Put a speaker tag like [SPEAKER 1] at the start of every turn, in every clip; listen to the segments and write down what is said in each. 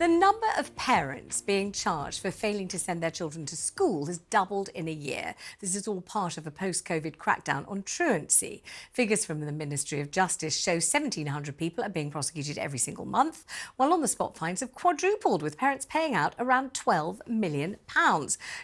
[SPEAKER 1] The number of parents being charged for failing to send their children to school has doubled in a year. This is all part of a post-COVID crackdown on truancy. Figures from the Ministry of Justice show 1,700 people are being prosecuted every single month, while on-the-spot fines have quadrupled, with parents paying out around £12 million.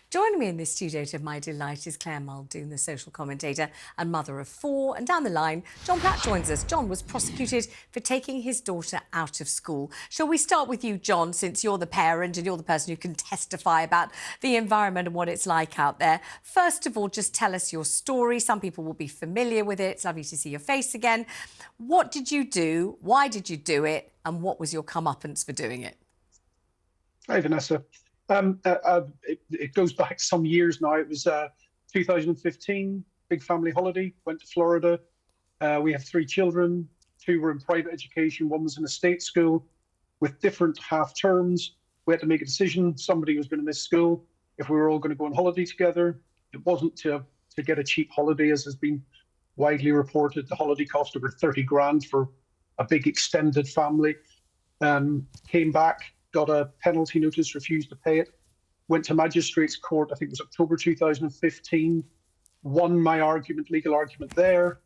[SPEAKER 1] Joining me in this studio to my delight is Clare, Muldoon, the social commentator and mother of four. And down the line, John Platt joins us. John was prosecuted for taking his daughter out of school. Shall we start with you, John, since you're the parent and you're the person who can testify about the environment and what it's like out there? First of all, just tell us your story. Some people will be familiar with it. It's lovely to see your face again. What did you do? Why did you do it? And what was your comeuppance for doing it?
[SPEAKER 2] Hi, Vanessa. It goes back some years now. It was 2015, big family holiday, went to Florida. We have three children. Two were in private education. One was in a state school with different half terms. We had to make a decision. Somebody was going to miss school if we were all going to go on holiday together. It wasn't to get a cheap holiday, as has been widely reported. The holiday cost over 30 grand for a big extended family. Came back, got a penalty notice, refused to pay it. Went to magistrates court, I think it was October 2015. Won my argument, legal argument there.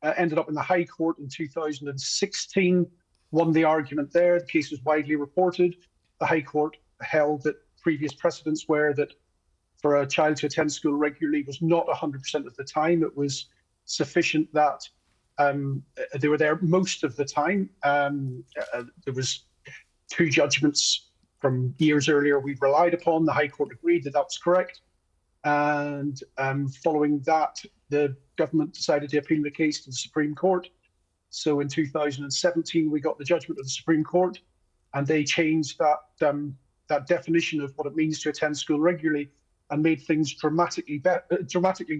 [SPEAKER 2] Ended up in the High Court in 2016. Won the argument there. The case was widely reported. The High Court held that previous precedents were that for a child to attend school regularly was not 100% of the time. It was sufficient that they were there most of the time. There was two judgments from years earlier we relied upon. The High Court agreed that that was correct. And following that, the government decided to appeal the case to the Supreme Court. So in 2017, we got the judgment of the Supreme Court, and they changed that definition of what it means to attend school regularly and made things dramatically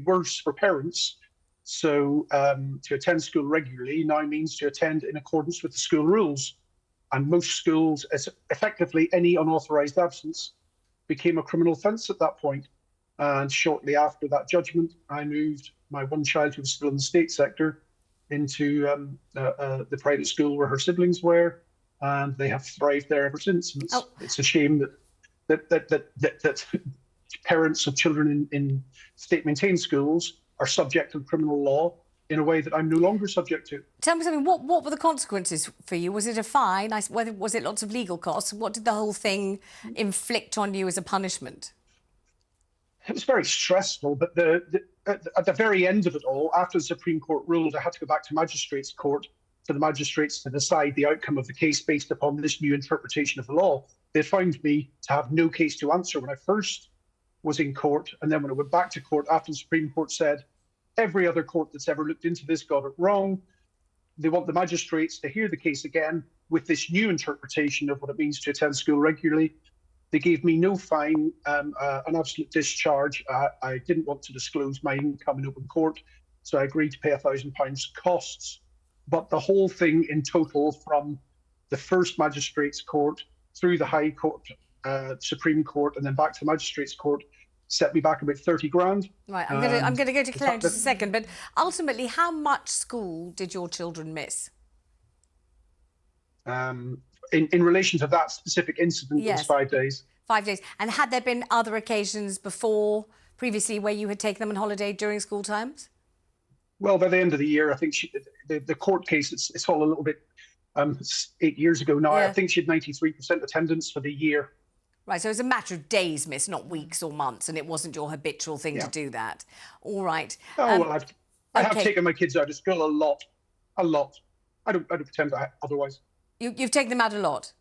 [SPEAKER 2] worse for parents. So to attend school regularly now means to attend in accordance with the school rules. And most schools, effectively any unauthorised absence, became a criminal offence at that point. And shortly after that judgment, I moved my one child, who was still in the state sector, into the private school where her siblings were, and they have thrived there ever since. And it's a shame that parents of children in state-maintained schools are subject to criminal law in a way that I'm no longer subject to.
[SPEAKER 1] Tell me something. What were the consequences for you? Was it a fine? Was it lots of legal costs? What did the whole thing inflict on you as a punishment?
[SPEAKER 2] It was very stressful, but at the very end of it all, after the Supreme Court ruled, I had to go back to magistrates court for the magistrates to decide the outcome of the case based upon this new interpretation of the law. They found me to have no case to answer when I first was in court, and then when I went back to court after the Supreme Court said, every other court that's ever looked into this got it wrong. They want the magistrates to hear the case again with this new interpretation of what it means to attend school regularly. They gave me no fine, an absolute discharge. I didn't want to disclose my income in open court, so I agreed to pay £1,000 costs. But the whole thing in total, from the first magistrates court through the High Court, Supreme Court, and then back to the magistrates court, set me back about 30 grand.
[SPEAKER 1] Right, I'm going to go to Clare in just a second, but ultimately, how much school did your children miss?
[SPEAKER 2] In relation to that specific incident, yes. It was 5 days.
[SPEAKER 1] 5 days. And had there been other occasions previously, where you had taken them on holiday during school times?
[SPEAKER 2] Well, by the end of the year, I think the court case, it's all a little bit, it's 8 years ago now. Yeah. I think she had 93% attendance for the year.
[SPEAKER 1] Right, so it was a matter of days missed, not weeks or months, and it wasn't your habitual thing to do that. All right.
[SPEAKER 2] Oh, well, I have taken my kids out of school a lot. I don't pretend otherwise.
[SPEAKER 1] You've taken them out a lot?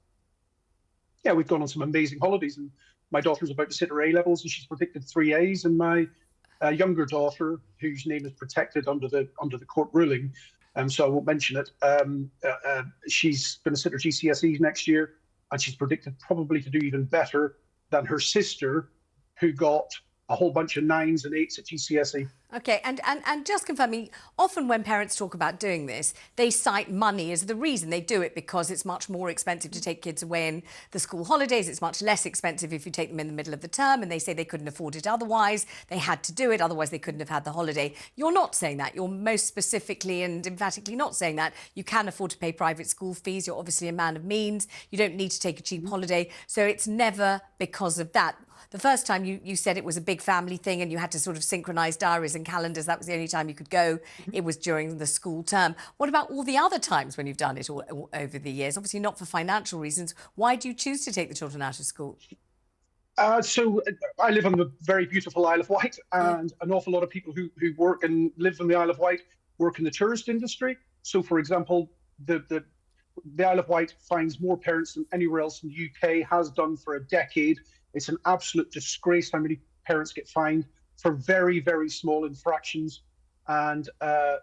[SPEAKER 2] Yeah, we've gone on some amazing holidays, and my daughter's about to sit her A-levels, and she's predicted 3 A's, and my younger daughter, whose name is protected under the court ruling, so I won't mention it, she's going to sit her GCSEs next year, and she's predicted probably to do even better than her sister, who got a whole bunch of 9s and 8s at GCSE.
[SPEAKER 1] Okay, and just confirming, often when parents talk about doing this, they cite money as the reason. They do it because it's much more expensive to take kids away in the school holidays. It's much less expensive if you take them in the middle of the term, and they say they couldn't afford it otherwise. They had to do it, otherwise they couldn't have had the holiday. You're not saying that. You're most specifically and emphatically not saying that. You can afford to pay private school fees. You're obviously a man of means. You don't need to take a cheap holiday. So it's never because of that. The first time you said it was a big family thing and you had to sort of synchronise diaries and calendars, that was the only time you could go. It was during the school term. What about all the other times when you've done it all over the years? Obviously not for financial reasons. Why do you choose to take the children out of school?
[SPEAKER 2] So I live on the very beautiful Isle of Wight, and an awful lot of people who work and live on the Isle of Wight work in the tourist industry. So, for example, the Isle of Wight finds more parents than anywhere else in the UK, has done for a decade. It's an absolute disgrace how many parents get fined for very, very small infractions. And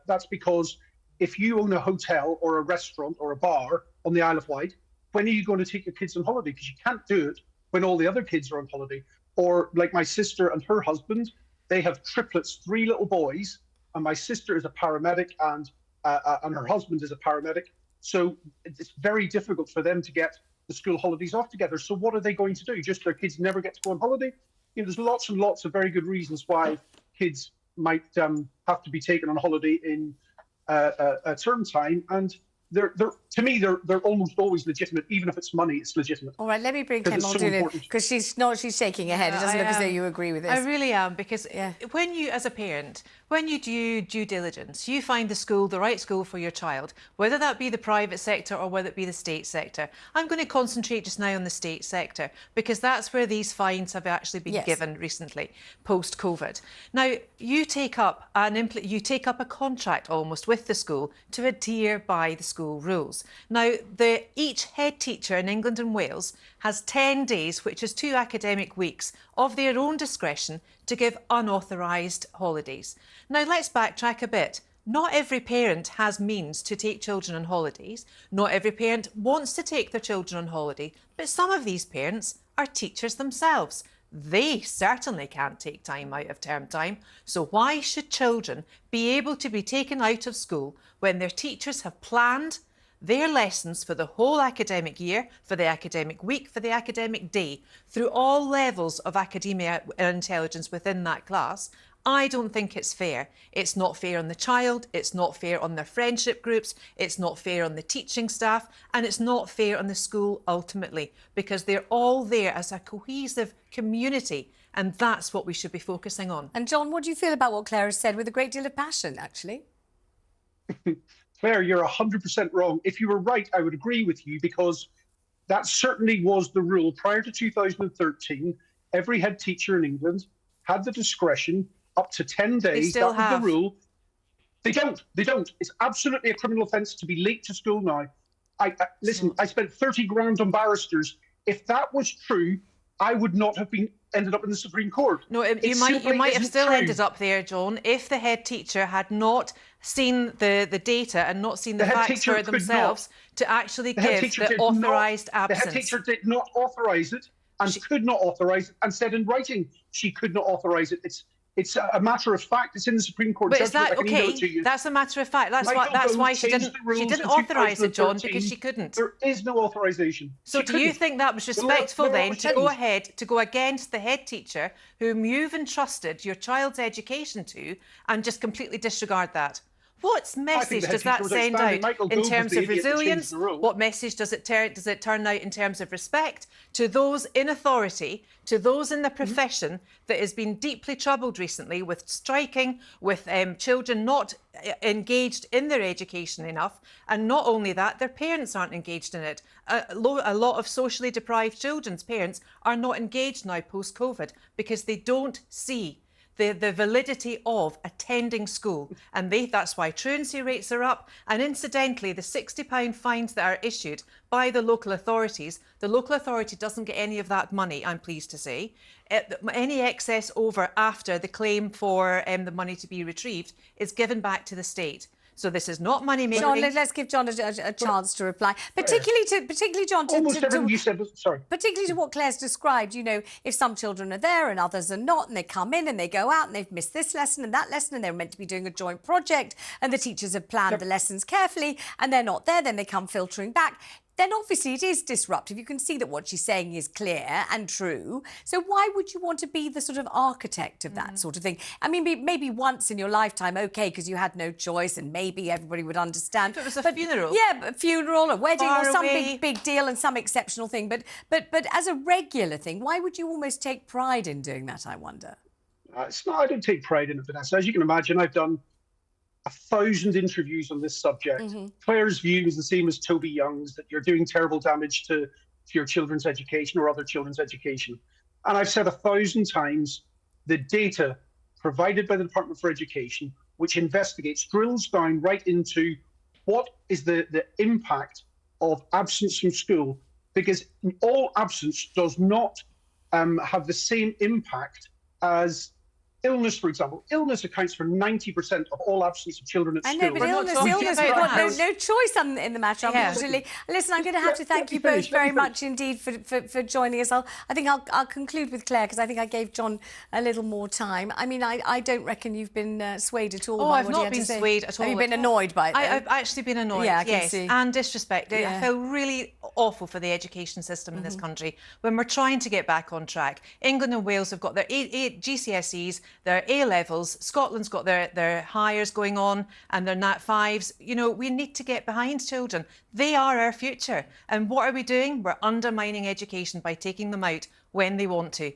[SPEAKER 2] that's because if you own a hotel or a restaurant or a bar on the Isle of Wight, when are you going to take your kids on holiday? Because you can't do it when all the other kids are on holiday. Or like my sister and her husband, they have triplets, 3 little boys, and my sister is a paramedic and her husband is a paramedic. So it's very difficult for them to get the school holidays off together. So what are they going to do? Just their kids never get to go on holiday? You know, there's lots and lots of very good reasons why kids might have to be taken on holiday in term time, and to me they're almost always legitimate. Even if it's money, it's legitimate.
[SPEAKER 1] All right, let me bring Clare Muldoon in, because she's shaking her head. It doesn't look as though you agree with this.
[SPEAKER 3] I really am, because when you, as a parent, when you do due diligence, you find the right school for your child, whether that be the private sector or whether it be the state sector. I'm going to concentrate just now on the state sector, because that's where these fines have actually been given recently, post-COVID. Now, you take up a contract almost with the school to adhere by the school rules. Now, each head teacher in England and Wales has 10 days, which is 2 academic weeks, of their own discretion to give unauthorised holidays. Now, let's backtrack a bit. Not every parent has means to take children on holidays. Not every parent wants to take their children on holiday, but some of these parents are teachers themselves. They certainly can't take time out of term time. So why should children be able to be taken out of school when their teachers have planned their lessons for the whole academic year, for the academic week, for the academic day, through all levels of academia and intelligence within that class? I don't think it's fair. It's not fair on the child, it's not fair on their friendship groups, it's not fair on the teaching staff, and it's not fair on the school ultimately, because they're all there as a cohesive community, and that's what we should be focusing on.
[SPEAKER 1] And John, what do you feel about what Clare has said, with a great deal of passion, actually?
[SPEAKER 2] Claire, you're 100% wrong. If you were right, I would agree with you, because that certainly was the rule. Prior to 2013, every head teacher in England had the discretion up to 10 days.
[SPEAKER 3] They still
[SPEAKER 2] that was the rule. They don't. It's absolutely a criminal offence to be late to school now. Listen, I spent 30 grand on barristers. If that was true, I would not have ended up in the Supreme Court.
[SPEAKER 3] No, you might have still ended up there, John, if the head teacher had not seen the data and not seen the facts for themselves to actually give the authorised absence.
[SPEAKER 2] The head teacher did not authorise it, and could not authorise it, and said in writing she could not authorise it. It's a matter of fact. It's in the Supreme Court.
[SPEAKER 3] But is that okay? That's a matter of fact. That's why she didn't authorise it, John, because she couldn't.
[SPEAKER 2] There is no authorisation.
[SPEAKER 3] So do you think that was respectful then to go against the head teacher whom you've entrusted your child's education to and just completely disregard that? What message does that send out in terms of resilience? What message does it turn out in terms of respect to those in authority, to those in the profession that has been deeply troubled recently with striking, with children not engaged in their education enough, and not only that, their parents aren't engaged in it. A lot of socially deprived children's parents are not engaged now post-COVID because they don't see the validity of attending school, and that's why truancy rates are up. And incidentally, the £60 fines that are issued by the local authorities, the local authority doesn't get any of that money, I'm pleased to say. Any excess over after the claim for the money to be retrieved is given back to the state. So this is not money making.
[SPEAKER 1] John, let's give John a chance to reply, particularly John.
[SPEAKER 2] Almost everything you said was sorry.
[SPEAKER 1] Particularly to what Claire's described. You know, if some children are there and others are not, and they come in and they go out and they've missed this lesson and that lesson, and they're meant to be doing a joint project, and the teachers have planned the lessons carefully, and they're not there, then they come filtering back. Then obviously it is disruptive. You can see that what she's saying is clear and true. So why would you want to be the sort of architect of that sort of thing? I mean, maybe once in your lifetime, OK, because you had no choice and maybe everybody would understand.
[SPEAKER 3] If it was a funeral.
[SPEAKER 1] Yeah, a funeral, a wedding,
[SPEAKER 3] Far
[SPEAKER 1] or some
[SPEAKER 3] away.
[SPEAKER 1] big deal and some exceptional thing. But as a regular thing, why would you almost take pride in doing that, I wonder?
[SPEAKER 2] It's not, I don't take pride in it, Vanessa. As you can imagine, I've done 1,000 interviews on this subject. Claire's view is the same as Toby Young's, that you're doing terrible damage to your children's education or other children's education. And I've said 1,000 times, the data provided by the Department for Education, which investigates, drills down right into what is the impact of absence from school, because all absence does not have the same impact as illness, for example. Illness accounts for 90% of all absence of children at school.
[SPEAKER 1] I know, but illness, we've got no choice in the matter, unfortunately. Listen, I'm going to have to thank you both very much indeed for joining us. I think I'll conclude with Claire, because I think I gave John a little more time. I mean, I don't reckon you've been swayed at all.
[SPEAKER 3] Oh,
[SPEAKER 1] by
[SPEAKER 3] I've
[SPEAKER 1] what he
[SPEAKER 3] not
[SPEAKER 1] had
[SPEAKER 3] been
[SPEAKER 1] to say.
[SPEAKER 3] swayed at all.
[SPEAKER 1] Have you been annoyed by it, though?
[SPEAKER 3] I've actually been annoyed,
[SPEAKER 1] Yeah, I can
[SPEAKER 3] yes,
[SPEAKER 1] see.
[SPEAKER 3] and disrespected.
[SPEAKER 1] Yeah.
[SPEAKER 3] I feel really awful for the education system in this country when we're trying to get back on track. England and Wales have got their GCSEs, their A-levels. Scotland's got their hires going on and their Nat 5s. You know, we need to get behind children. They are our future. And what are we doing? We're undermining education by taking them out when they want to.